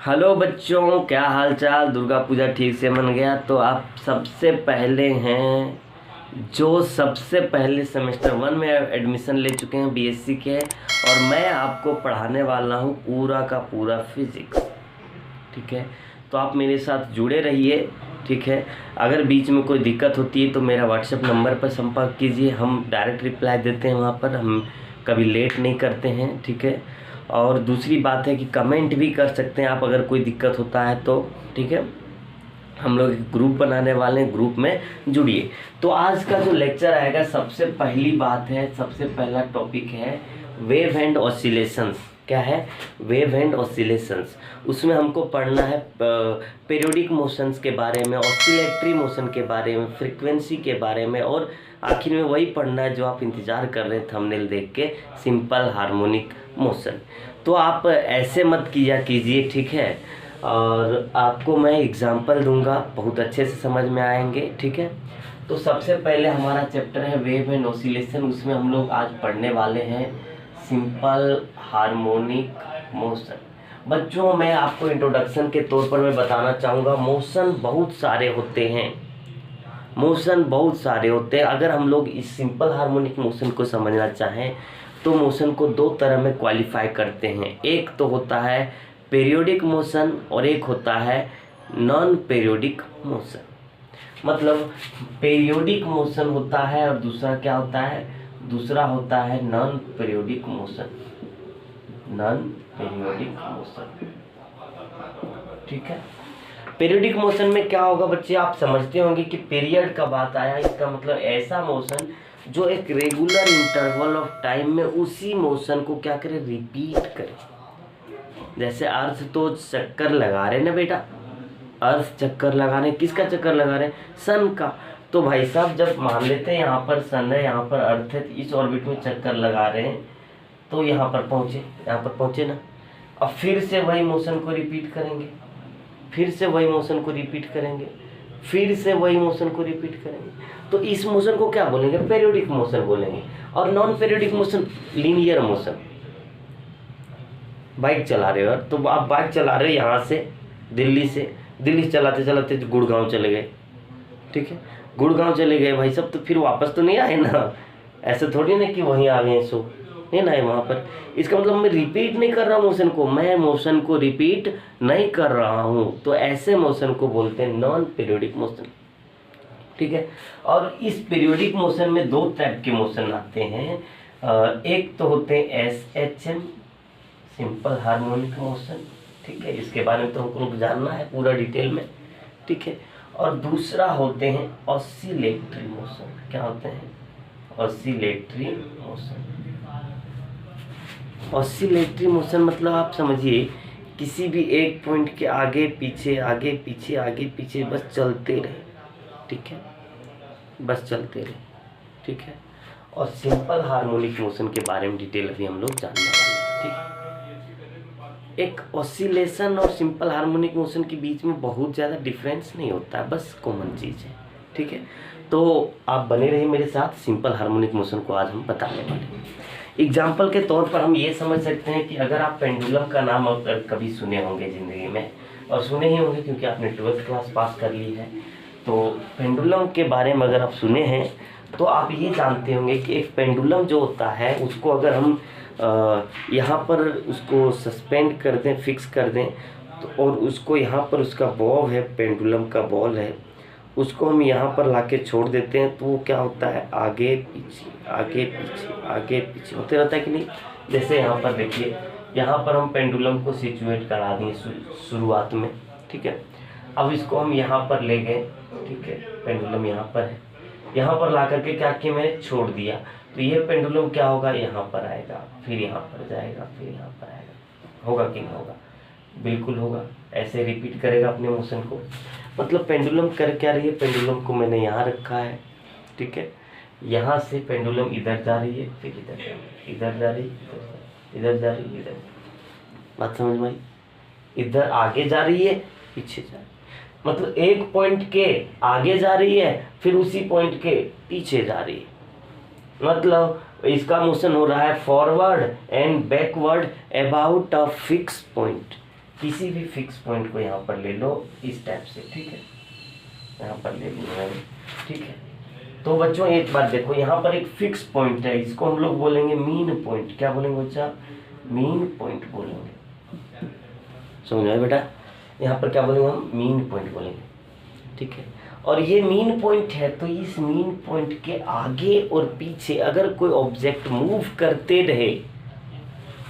Hello बच्चों, क्या हाल चाल। दुर्गा पूजा ठीक से मन गया? तो आप सबसे पहले हैं जो सबसे पहले सेमेस्टर 1 में एडमिशन ले चुके हैं, बीएससी के, और मैं आपको पढ़ाने वाला हूँ पूरा का पूरा फिजिक्स। ठीक है, तो आप मेरे साथ जुड़े रहिए। ठीक है, अगर बीच में कोई दिक्कत होती है तो मेरा व्हाट्सएप नंबर पर संपर्क कीजिए, हम डायरेक्ट रिप्लाई देते हैं वहाँ पर, हम कभी लेट नहीं करते हैं। ठीक है, और दूसरी बात है कि कमेंट भी कर सकते हैं आप अगर कोई दिक्कत होता है तो। ठीक है, हम लोग एक ग्रुप बनाने वाले हैं, ग्रुप में जुड़िए। तो आज का जो लेक्चर आएगा, सबसे पहली बात है, सबसे पहला टॉपिक है वेव एंड ऑसिलेशंस। क्या है? Wave and oscillations. उसमें हमको पढ़ना है पीरियोडिक मोशंस के बारे में, ऑसिलेटरी मोशन के बारे में, फ्रीक्वेंसी के बारे में, और आखिर में वही पढ़ना है जो आप इंतज़ार कर रहे हैं थंबनेल देख के, सिंपल हार्मोनिक मोशन। तो आप ऐसे मत किया कीजिए, ठीक है, और आपको मैं एग्जांपल दूंगा, बहुत अच्छे से समझ में आएंगे। ठीक है, तो सबसे पहले हमारा चैप्टर है वेव एंड ऑसिलेशन। उसमें हम लोग आज पढ़ने वाले हैं सिंपल हार्मोनिक मोशन। बच्चों, मैं आपको इंट्रोडक्शन के तौर पर मैं बताना चाहूँगा, मोशन बहुत सारे होते हैं, मोशन बहुत सारे होते हैं। अगर हम लोग इस सिंपल हार्मोनिक मोशन को समझना चाहें तो मोशन को दो तरह में क्वालिफाई करते हैं। एक तो होता है पीरियोडिक मोशन और एक होता है नॉन पीरियोडिक मोशन। मतलब पीरियोडिक मोशन होता है और दूसरा क्या होता है? दूसरा होता है non periodic motion. Non periodic motion, ठीक है। पीरियोडिक मोशन में क्या होगा बच्चे, आप समझते होंगे कि पीरियड का बात आया, इसका मतलब ऐसा मोशन जो एक रेगुलर इंटरवल ऑफ टाइम में उसी मोशन को क्या करे, रिपीट करे। जैसे अर्थ तो चक्कर लगा रहे ना बेटा, अर्थ चक्कर लगा रहे, किसका चक्कर लगा रहे? सन का। तो भाई साहब, जब मान लेते हैं यहाँ पर सन है, यहाँ पर अर्थ है, इस ऑर्बिट में चक्कर लगा रहे हैं, तो यहाँ पर पहुँचे ना, अब फिर से वही मोशन को रिपीट करेंगे, फिर से वही मोशन को रिपीट करेंगे, फिर से वही मोशन को रिपीट करेंगे। तो इस मोशन को क्या बोलेंगे? पीरियोडिक मोशन बोलेंगे। और non periodic motion linear motion. Bike चला रहे हो, तो आप बाइक चला रहे हो यहाँ से दिल्ली से चलाते चलाते गुड़गांव चले गए। ठीक है, गुड़गांव चले गए भाई साहब, तो फिर वापस तो नहीं आए ना, ऐसे थोड़ी ना कि वहीं आ गए, सो नहीं ना है वहाँ पर। इसका मतलब मैं रिपीट नहीं कर रहा मोशन को, मैं मोशन को रिपीट नहीं कर रहा हूँ, तो ऐसे मोशन को बोलते हैं नॉन पीरियोडिक मोशन। ठीक है, और इस पीरियोडिक मोशन में दो टाइप के मोशन आते हैं। एक तो होते हैं SHM, सिंपल हार्मोनिक मोशन। ठीक है, इसके बारे में तो हमको जानना है पूरा डिटेल में। ठीक है, और दूसरा होते हैं ऑसिलेटरी मोशन। क्या होते हैं? Oscillatory motion. ऑसिलेटरी मोशन मतलब आप समझिए, किसी भी एक पॉइंट के आगे पीछे आगे पीछे आगे पीछे बस चलते रहे। ठीक है, बस चलते रहे। ठीक है, और सिंपल हार्मोनिक मोशन के बारे में डिटेल अभी हम लोग जानने वाले हैं। ठीक है, एक ऑसिलेशन और सिंपल हार्मोनिक मोशन के बीच में बहुत ज़्यादा डिफरेंस नहीं होता है, बस कॉमन चीज़ है। ठीक है, तो आप बने रहिए मेरे साथ, सिंपल हार्मोनिक मोशन को आज हम बताने वाले हैं। एग्जाम्पल के तौर पर हम ये समझ सकते हैं कि अगर आप पेंडुलम का नाम अगर कभी सुने होंगे ज़िंदगी में, और सुने ही होंगे क्योंकि आपने 12th क्लास पास कर ली है, तो पेंडुलम के बारे में अगर आप सुने हैं तो आप ये जानते होंगे कि एक पेंडुलम जो होता है उसको अगर हम यहाँ पर उसको सस्पेंड कर दें, फिक्स कर दें, तो और उसको यहाँ पर उसका बॉब है, पेंडुलम का बॉल है, उसको हम यहाँ पर लाके छोड़ देते हैं, तो वो क्या होता है, आगे पीछे आगे पीछे आगे पीछे होते रहता है कि नहीं। जैसे यहाँ पर देखिए, यहाँ पर हम पेंडुलम को सिचुएट करा दिए शुरुआत में। ठीक है, अब इसको हम यहाँ पर ले गए। ठीक है, पेंडुलम यहाँ पर है, यहाँ पर ला करके क्या किया, मैंने छोड़ दिया, तो ये पेंडुलम क्या होगा, यहाँ पर आएगा, फिर यहाँ पर जाएगा, फिर यहाँ पर आएगा। होगा कि नहीं होगा? बिल्कुल होगा। ऐसे रिपीट करेगा अपने मोशन को। मतलब पेंडुलम कर क्या रही है, पेंडुलम को मैंने यहाँ रखा है। ठीक है, यहाँ से पेंडुलम इधर जा रही है, फिर इधर जा रही है, इधर जा रही है, इधर जा रही है, इधर। बात समझ में आई? इधर आगे जा रही है, पीछे जा रही है, मतलब एक पॉइंट के आगे जा रही है, फिर उसी पॉइंट के पीछे जा रही है। मतलब इसका मोशन हो रहा है forward and backward about a fix point. किसी भी फिक्स पॉइंट को यहाँ पर ले लो इस टाइप से, ठीक है, यहाँ पर ले लिया मैंने, ठीक है। तो बच्चों एक बात देखो, यहाँ पर एक फिक्स पॉइंट है, इसको हम लोग बोलेंगे मीन पॉइंट। क्या बोलेंगे बच्चा? मीन पॉइंट बोलेंगे। समझ आए बेटा? यहाँ पर क्या बोलेंगे हम? मीन पॉइंट बोलेंगे, ठीक है। और ये मीन पॉइंट है, तो इस मीन पॉइंट के आगे और पीछे अगर कोई ऑब्जेक्ट मूव करते रहे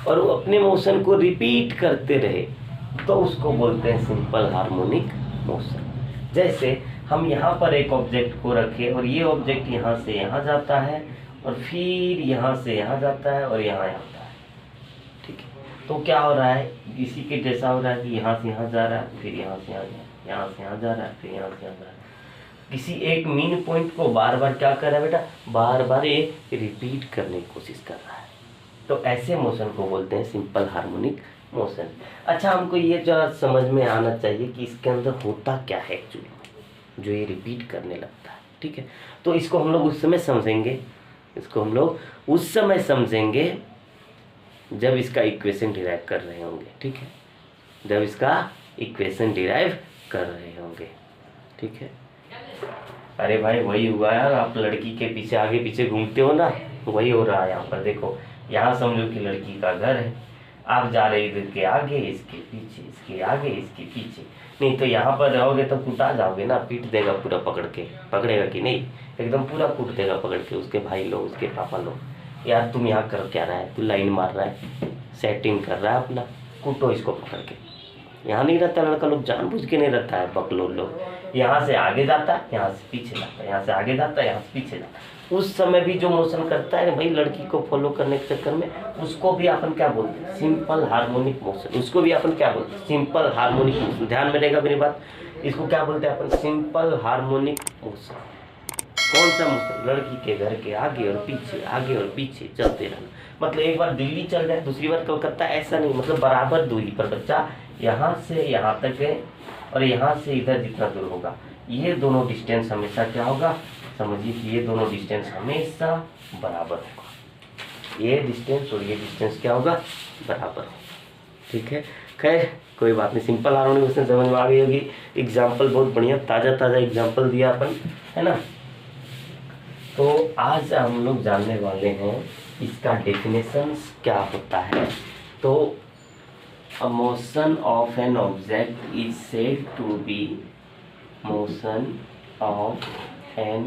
और वो अपने मोशन को रिपीट करते रहे तो उसको बोलते हैं सिंपल हार्मोनिक मोशन। जैसे हम यहाँ पर एक ऑब्जेक्ट को रखें और ये ऑब्जेक्ट यहाँ से यहाँ जाता है और फिर यहाँ से यहाँ जाता है और यहाँ आता है, ठीक है। तो क्या हो रहा है? इसी के जैसा हो रहा है कि यहाँ से यहाँ जा रहा है, फिर यहाँ से यहाँ यहाँ से यहाँ जा रहा है, फिर यहाँ से यहाँ जा रहा है। किसी एक मीन पॉइंट को बार बार क्या कर रहा है बेटा? बार बार ये रिपीट करने की कोशिश कर रहा है। तो ऐसे मोशन को बोलते हैं सिंपल हार्मोनिक मोशन। अच्छा, हमको ये जो समझ में आना चाहिए कि इसके अंदर होता क्या है एक्चुअली, जो ये रिपीट करने लगता है, ठीक है। तो इसको हम लोग उस समय समझेंगे, इसको हम लोग उस समय समझेंगे जब इसका इक्वेशन डिराइव कर रहे होंगे, ठीक है, जब इसका इक्वेशन डिराइव कर रहे होंगे, ठीक है। अरे भाई वही हुआ यार, आप लड़की के पीछे आगे पीछे घूमते हो ना, वही हो रहा है यहाँ पर। देखो यहाँ समझो कि लड़की का घर है, आप जा रहे इधर के आगे, इसके पीछे, इसके आगे, इसके पीछे। नहीं तो यहाँ पर रहोगे तो कुटा जाओगे ना, पीट देगा पूरा पकड़ के। पकड़ेगा कि नहीं? एकदम पूरा कूट देगा पकड़ के, उसके भाई लोग, उसके पापा लोग। यार तुम यहाँ कर क्या रहा है? तू लाइन मार रहा है, सेटिंग कर रहा है अपना, कूटो इसको पकड़ के। यहाँ नहीं रहता लड़का लोग, जानबूझ के नहीं रहता है बकलोल लोग। यहाँ से आगे जाता है, यहाँ से पीछे जाता है, यहाँ से आगे जाता है, यहाँ से पीछे जाता है। उस समय भी जो मोशन करता है भाई लड़की को फॉलो करने के चक्कर में, उसको भी अपन क्या बोलते हैं? Simple harmonic motion. उसको भी अपन क्या बोलते हैं? Simple harmonic motion. ध्यान में रहेगा मेरी बात, इसको क्या बोलते हैं अपन? Simple harmonic motion. कौन सा मोशन? लड़की के घर के आगे और पीछे, आगे और पीछे चलते रहना। मतलब एक बार दिल्ली चल रहा है, दूसरी बार कलकत्ता, ऐसा नहीं, मतलब बराबर दूरी पर बच्चा यहाँ से यहाँ तक है और यहाँ से इधर जितना दूर होगा, ये दोनों डिस्टेंस हमेशा क्या होगा? समझिए कि ये दोनों डिस्टेंस हमेशा बराबर होगा। ये डिस्टेंस और ये डिस्टेंस क्या होगा? बराबर होगा, ठीक है। खैर कोई बात नहीं, सिंपल हार्मोनिक मोशन समझ में आ गई होगी। एग्जाम्पल बहुत बढ़िया ताज़ा ताज़ा एग्जाम्पल दिया अपन, है ना। तो आज हम लोग जानने वाले हैं इसका डेफिनेशन क्या होता है। तो a motion of an object is said to be motion of an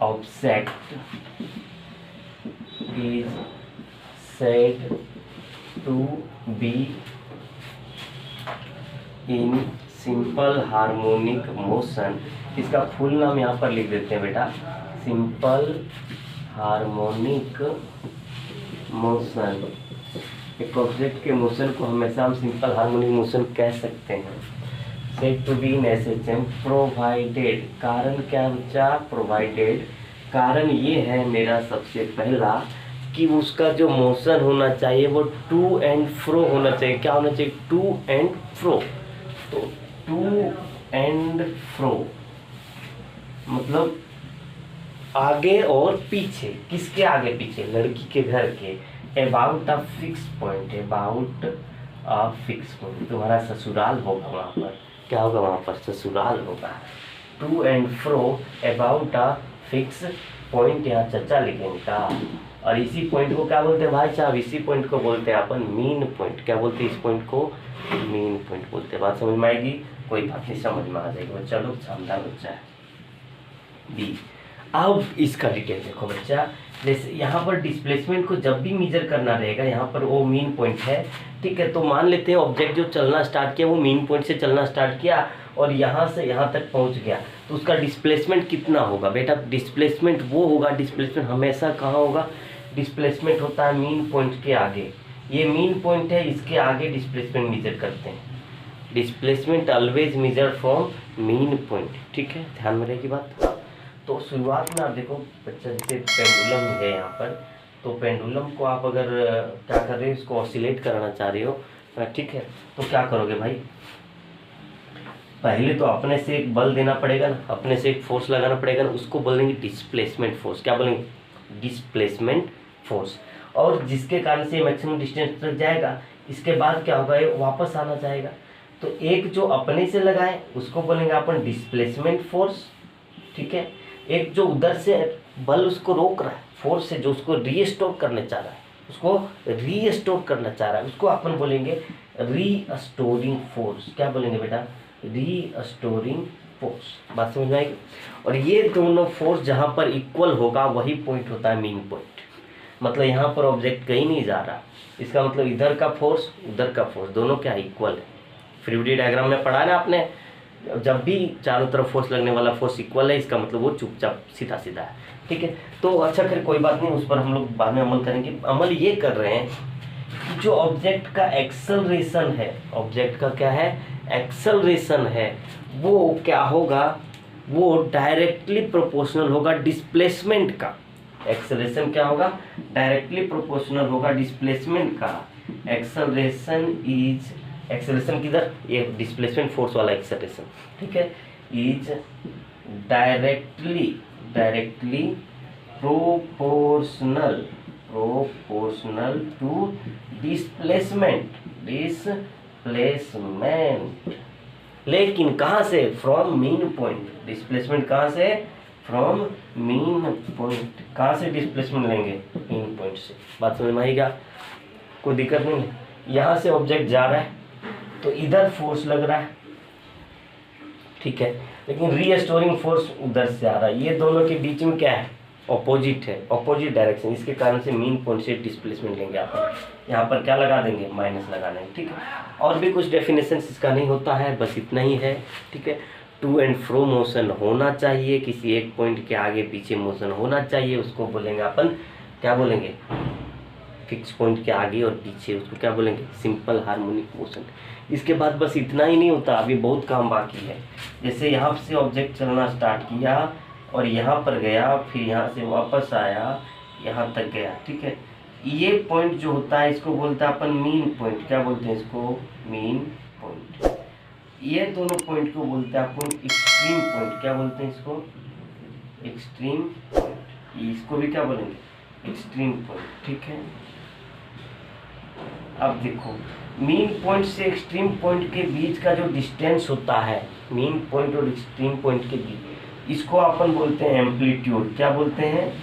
object is said to be in simple harmonic motion। इसका फुल नाम यहाँ पर लिख देते हैं बेटा, सिंपल हार्मोनिक मोशन। एक ऑब्जेक्ट के मोशन को हमेशा हम सिंपल हार्मोनिक मोशन कह सकते हैं। Said to be in SHM provided. कारण क्या बच्चा? प्रोवाइडेड। कारण ये है मेरा सबसे पहला कि उसका जो मोशन होना चाहिए वो टू एंड फ्रो होना चाहिए। क्या होना चाहिए? To and fro. तो टू एंड फ्रो मतलब आगे और पीछे। किसके आगे पीछे? लड़की के घर के। About a fix point, about a fix point. तुम्हारा ससुराल होगा वहाँ पर। क्या होगा वहाँ पर? ससुराल होगा। To and fro about a fix point, यहाँ चर्चा लिखेंगे का। और इसी पॉइंट को क्या बोलते हैं भाई साहब? इसी पॉइंट को बोलते हैं अपन मीन पॉइंट। क्या बोलते हैं इस पॉइंट को? मीन पॉइंट बोलते हैं। बात समझ में आएगी? कोई बात नहीं, समझ में आ जाएगी बच्चा लोग, शानदार बच्चा है। बी, अब इसका डिटेल देखो बच्चा। जैसे यहाँ पर डिस्प्लेसमेंट को जब भी मेजर करना रहेगा, यहाँ पर वो मीन पॉइंट है, ठीक है। तो मान लेते हैं ऑब्जेक्ट जो चलना स्टार्ट किया वो मीन पॉइंट से चलना स्टार्ट किया और यहाँ से यहाँ तक पहुँच गया, तो उसका डिस्प्लेसमेंट कितना होगा बेटा? डिस्प्लेसमेंट वो होगा, डिस्प्लेसमेंट हमेशा कहाँ होगा? डिस्प्लेसमेंट होता है मीन पॉइंट के आगे। ये मीन पॉइंट है, इसके आगे डिस्प्लेसमेंट मेजर करते हैं। Displacement always measure from mean point, ठीक है, ध्यान में रहेगी बात। तो शुरुआत में आप देखो बच्चा, जैसे पेंडुलम है यहाँ पर, तो पेंडुलम को आप अगर क्या कर रहे हो, इसको ऑसिलेट कराना चाह रहे हो, ठीक है, तो क्या करोगे भाई? पहले तो अपने से एक बल देना पड़ेगा ना, अपने से एक फोर्स लगाना पड़ेगा ना, उसको बोलेंगे डिस्प्लेसमेंट फोर्स। क्या बोलेंगे? Displacement force. और जिसके कारण से मैक्सिमम डिस्टेंस तक जाएगा, इसके बाद क्या होगा, ये वापस आना चाहेगा। तो एक जो अपने से लगाए उसको बोलेंगे अपन डिस्प्लेसमेंट फोर्स, ठीक है। एक जो उधर से बल उसको रोक रहा है, फोर्स से जो उसको रीस्टोर करने चाह रहा है, उसको रीस्टोर करना चाह रहा है, उसको अपन बोलेंगे रीस्टोरिंग फोर्स। क्या बोलेंगे बेटा, रीस्टोरिंग फोर्स। बात समझ में आएगी। और ये दोनों फोर्स जहाँ पर इक्वल होगा वही पॉइंट होता है मीन पॉइंट। मतलब यहाँ पर ऑब्जेक्ट कहीं नहीं जा रहा, इसका मतलब इधर का फोर्स उधर का फोर्स दोनों क्या इक्वल है। फ्री बॉडी डायग्राम में पढ़ा ना आपने, जब भी चारों तरफ फोर्स लगने वाला फोर्स इक्वल है, इसका मतलब वो चुपचाप सीधा सीधा है, ठीक है। तो अच्छा खैर कोई बात नहीं, उस पर हम लोग बाद में अमल करेंगे। अमल ये कर रहे हैं कि जो ऑब्जेक्ट का एक्सेलरेशन है, ऑब्जेक्ट का क्या है, एक्सेलरेशन है, वो क्या होगा, वो डायरेक्टली प्रोपोर्शनल होगा डिस्प्लेसमेंट का। एक्सेलरेशन क्या होगा, डायरेक्टली प्रोपोर्शनल होगा डिस्प्लेसमेंट का। एक्सेलरेशन इज, एक्सेलरेशन किधर, ये डिस्प्लेसमेंट फोर्स वाला एक्सेलरेशन, ठीक है, is directly proportional to displacement. लेकिन कहाँ से, फ्रॉम मीन पॉइंट। डिस्प्लेसमेंट कहाँ से, फ्रॉम मीन पॉइंट। कहाँ से डिस्प्लेसमेंट लेंगे, मीन पॉइंट से। बात समझ में आएगा, कोई दिक्कत नहीं है। यहाँ से ऑब्जेक्ट जा रहा है तो इधर फोर्स लग रहा है, ठीक है, लेकिन रीस्टोरिंग फोर्स उधर से आ रहा है। ये दोनों के बीच में क्या है, ऑपोजिट है, ऑपोजिट डायरेक्शन। इसके कारण से मीन पॉइंट से डिस्प्लेसमेंट लेंगे आप। यहाँ पर क्या लगा देंगे, माइनस लगा देंगे, ठीक है। और भी कुछ डेफिनेशन इसका नहीं होता है, बस इतना ही है, ठीक है। टू एंड फ्रो मोशन होना चाहिए, किसी एक पॉइंट के आगे पीछे मोशन होना चाहिए, उसको बोलेंगे अपन, क्या बोलेंगे, फिक्स पॉइंट के आगे और पीछे, उसको क्या बोलेंगे, सिंपल हार्मोनिक मोशन। इसके बाद बस इतना ही नहीं होता, अभी बहुत काम बाकी है। जैसे यहाँ से ऑब्जेक्ट चलना स्टार्ट किया और यहाँ पर गया, फिर यहाँ से वापस आया, यहाँ तक गया, ठीक है। ये पॉइंट जो होता है इसको बोलते हैं अपन मीन पॉइंट। क्या बोलते हैं इसको, मीन पॉइंट। ये दोनों पॉइंट को बोलते हैं अपन एक्सट्रीम पॉइंट। क्या बोलते हैं इसको, एक्सट्रीम पॉइंट। इसको भी क्या बोलेंगे, एक्सट्रीम पॉइंट, ठीक है। अब देखो, मीन पॉइंट से एक्सट्रीम पॉइंट के बीच का जो डिस्टेंस होता है, मीन पॉइंट और एक्सट्रीम पॉइंट के बीच, इसको अपन बोलते हैं एम्पलीट्यूड। क्या बोलते हैं,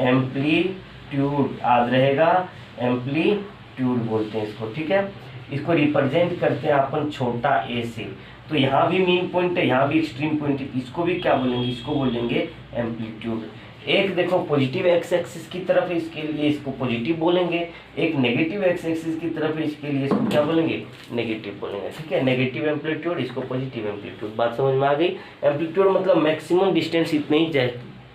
एम्पलीट्यूड। याद रहेगा, एम्पलीट्यूड बोलते हैं इसको, ठीक है। इसको रिप्रेजेंट करते हैं अपन छोटा ए से। तो यहाँ भी मीन पॉइंट है, यहाँ भी एक्सट्रीम पॉइंट है, इसको भी क्या बोलेंगे, इसको बोलेंगे एम्पलीट्यूड। एक देखो पॉजिटिव एक्स एक्सिस की तरफ है, इसके लिए इसको पॉजिटिव बोलेंगे। एक नेगेटिव एक्स एक्सिस की तरफ है, इसके लिए इसको क्या बोलेंगे, नेगेटिव बोलेंगे, ठीक है। नेगेटिव एम्पलीट्यूड, इसको पॉजिटिव एम्पलीट्यूड। बात समझ में आ गई। एम्पलीट्यूड मतलब मैक्सिमम डिस्टेंस इतने ही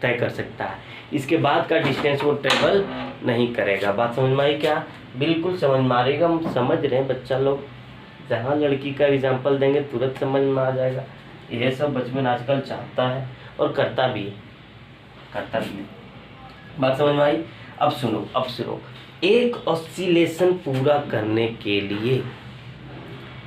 तय कर सकता है, इसके बाद का डिस्टेंस वो ट्रेवल नहीं करेगा। बात समझ में आई क्या, बिल्कुल समझ में आ रही है। हम समझ रहे हैं बच्चा लोग, जहाँ लड़की का एग्जाम्पल देंगे तुरंत समझ में आ जाएगा। यह सब बचपन आजकल चाहता है और करता भी है। बात समझ में आई। अब सुनो, एक ऑसिलेशन पूरा करने के लिए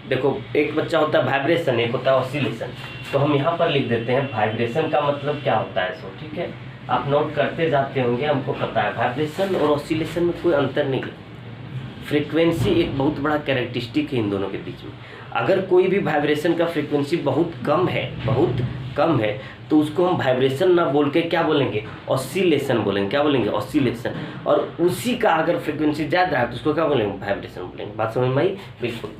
देखो, एक बच्चा होता है वाइब्रेशन, एक होता है ऑसिलेशन। तो हम यहाँ पर लिख देते हैं वाइब्रेशन का मतलब क्या होता है सो, ठीक है। आप नोट करते जाते होंगे, हमको पता है वाइब्रेशन और ऑसिलेशन में कोई अंतर नहीं है। फ्रीक्वेंसी एक बहुत बड़ा कैरेक्टरिस्टिक है इन दोनों के बीच में। अगर कोई भी वाइब्रेशन का फ्रीक्वेंसी बहुत कम है तो उसको हम वाइब्रेशन ना बोल के क्या बोलेंगे, ऑसिलेशन बोलेंगे। क्या बोलेंगे, ऑसिलेशन। और उसी का अगर फ्रीक्वेंसी ज़्यादा है तो उसको क्या बोलेंगे, वाइब्रेशन बोलेंगे। बात समझ में आई, बिल्कुल।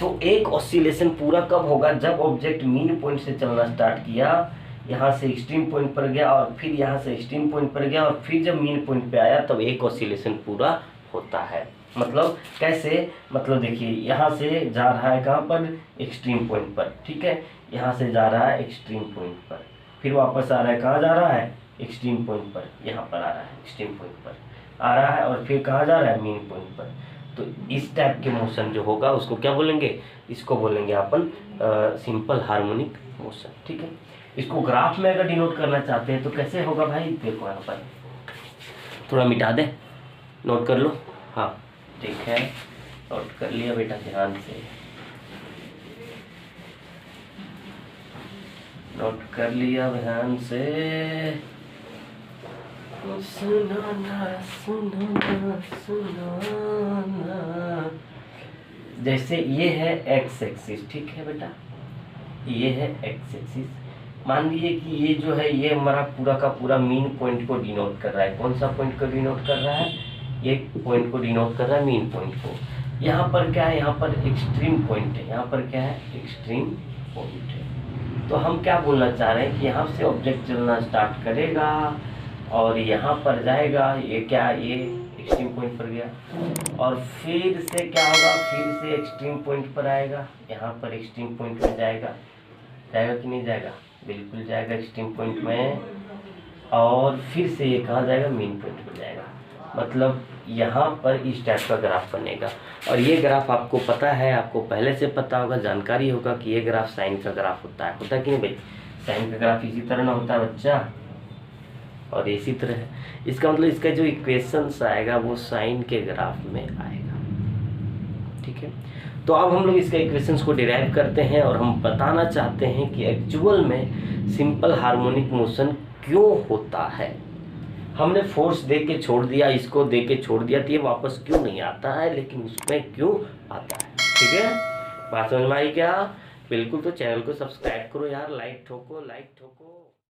तो एक ऑसिलेशन पूरा कब होगा, जब ऑब्जेक्ट मीन पॉइंट से चलना स्टार्ट किया, यहाँ से एक्सट्रीम पॉइंट पर गया और फिर यहाँ से एक्सट्रीम पॉइंट पर गया और फिर जब मीन पॉइंट पे आया तब एक ऑसिलेशन पूरा होता है। मतलब कैसे, मतलब देखिए, यहाँ से जा रहा है कहाँ पर, एक्सट्रीम पॉइंट पर, ठीक है। यहाँ से जा रहा है एक्सट्रीम पॉइंट पर, फिर वापस आ रहा है, कहाँ जा रहा है, एक्सट्रीम पॉइंट पर, यहाँ पर आ रहा है, एक्सट्रीम पॉइंट पर आ रहा है और फिर कहाँ जा रहा है, मीन पॉइंट पर। तो इस टाइप के मोशन जो होगा उसको क्या बोलेंगे, इसको बोलेंगे अपन सिंपल हार्मोनिक मोशन, ठीक है। इसको ग्राफ में अगर डिनोट करना चाहते हैं तो कैसे होगा भाई, देखो यहाँ पर थोड़ा मिटा दे, नोट कर लो। हाँ ठीक है, नोट कर लिया बेटा, ध्यान से नोट कर लिया, ध्यान से सुनाना सुनाना सुनाना। जैसे ये है एक्स एक्सिस, ठीक है बेटा, ये है एक्स एक्सिस। मान लीजिए कि ये जो है ये हमारा पूरा का पूरा मीन पॉइंट को डिनोट कर रहा है। कौन सा पॉइंट को डिनोट कर रहा है? ये पॉइंट को डिनोट कर रहा है, मीन पॉइंट को। यहाँ पर क्या है? यहाँ पर एक्सट्रीम पॉइंट है। यहाँ पर क्या है? एक्सट्रीम पॉइंट है। तो हम क्या बोलना चाह रहे हैं कि यहाँ से ऑब्जेक्ट चलना स्टार्ट करेगा और यहाँ पर जाएगा, ये क्या, ये एक्सट्रीम पॉइंट पर गया और फिर से क्या होगा? फिर से एक्सट्रीम पॉइंट पर आएगा, यहाँ पर एक्सट्रीम पॉइंट में जाएगा। जाएगा कि नहीं जाएगा? बिल्कुल जाएगा एक्सट्रीम पॉइंट में। और फिर से ये कहाँ जाएगा? मीन पॉइंट पर जाएगा। मतलब यहाँ पर इस टाइप का ग्राफ बनेगा। और ये ग्राफ आपको पता है, आपको पहले से पता होगा, जानकारी होगा कि ये ग्राफ साइन का ग्राफ होता है। होता है कि नहीं भाई? साइन का ग्राफ इसी तरह ना होता है बच्चा, और इसी तरह है। इसका मतलब इसका जो इक्वेशंस आएगा वो साइन के ग्राफ में आएगा, ठीक है। तो अब हम लोग इसका इक्वेशंस को डिराइव करते हैं और हम बताना चाहते हैं कि एक्चुअल में सिंपल हार्मोनिक मोशन क्यों होता है। हमने फोर्स दे के छोड़ दिया, इसको दे के छोड़ दिया, तो ये वापस क्यों नहीं आता है, लेकिन उसमें क्यों आता है, ठीक है। बात समझ में आई क्या? बिल्कुल। तो चैनल को सब्सक्राइब करो यार, लाइक ठोको, लाइक ठोको।